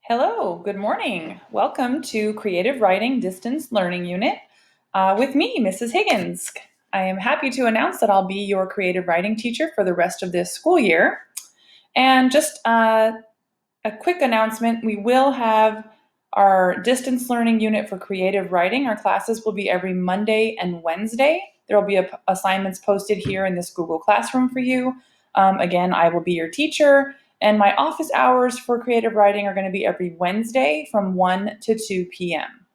Hello, good morning. Welcome to Creative Writing Distance Learning Unit with me, Mrs. Higgins. I am happy to announce that I'll be your creative writing teacher for the rest of this school year. And just a quick announcement, we will have our distance learning unit for creative writing. Our classes will be every Monday and Wednesday. There will be assignments posted here in this Google Classroom for you. Again, I will be your teacher, and my office hours for creative writing are going to be every Wednesday from 1 to 2 p.m.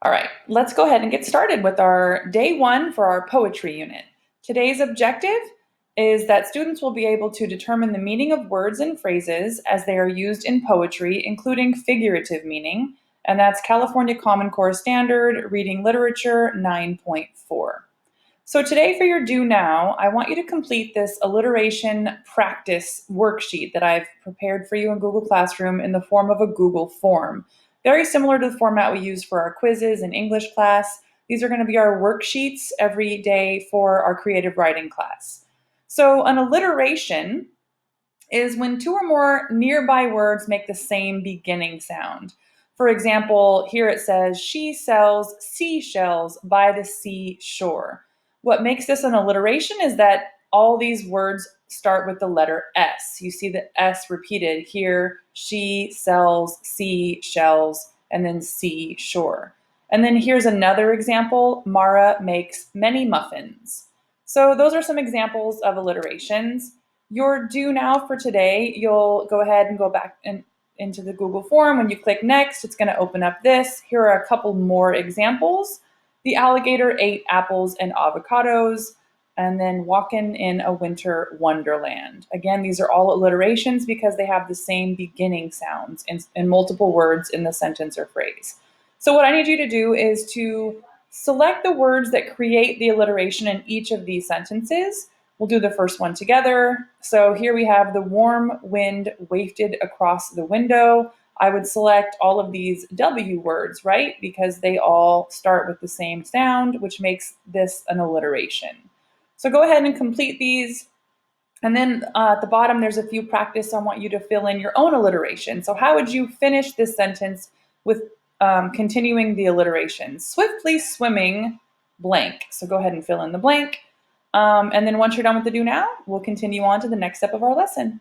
All right, let's go ahead and get started with our day one for our poetry unit. Today's objective is that students will be able to determine the meaning of words and phrases as they are used in poetry, including figurative meaning, and that's California Common Core Standard, Reading Literature 9.4. So today for your Do Now, I want you to complete this alliteration practice worksheet that I've prepared for you in Google Classroom in the form of a Google form. Very similar to the format we use for our quizzes in English class. These are going to be our worksheets every day for our creative writing class. So an alliteration is when two or more nearby words make the same beginning sound. For example, here it says, she sells seashells by the seashore. What makes this an alliteration is that all these words start with the letter S. You see the S repeated here, she sells seashells, and then seashore. And then here's another example, Mara makes many muffins. So those are some examples of alliterations. Your Do Now for today, you'll go ahead and go back into the Google form. When you click Next, it's going to open up this. Here are a couple more examples. The alligator ate apples and avocados, and then walking in a winter wonderland. Again, these are all alliterations because they have the same beginning sounds in multiple words in the sentence or phrase. So what I need you to do is to select the words that create the alliteration in each of these sentences. We'll do the first one together. So here we have the warm wind wafted across the window. I would select all of these W words, right? Because they all start with the same sound, which makes this an alliteration. So go ahead and complete these. And then at the bottom, there's a few practice. I want you to fill in your own alliteration. So how would you finish this sentence with continuing the alliteration? Swiftly swimming blank. So go ahead and fill in the blank. And then once you're done with the Do Now, we'll continue on to the next step of our lesson.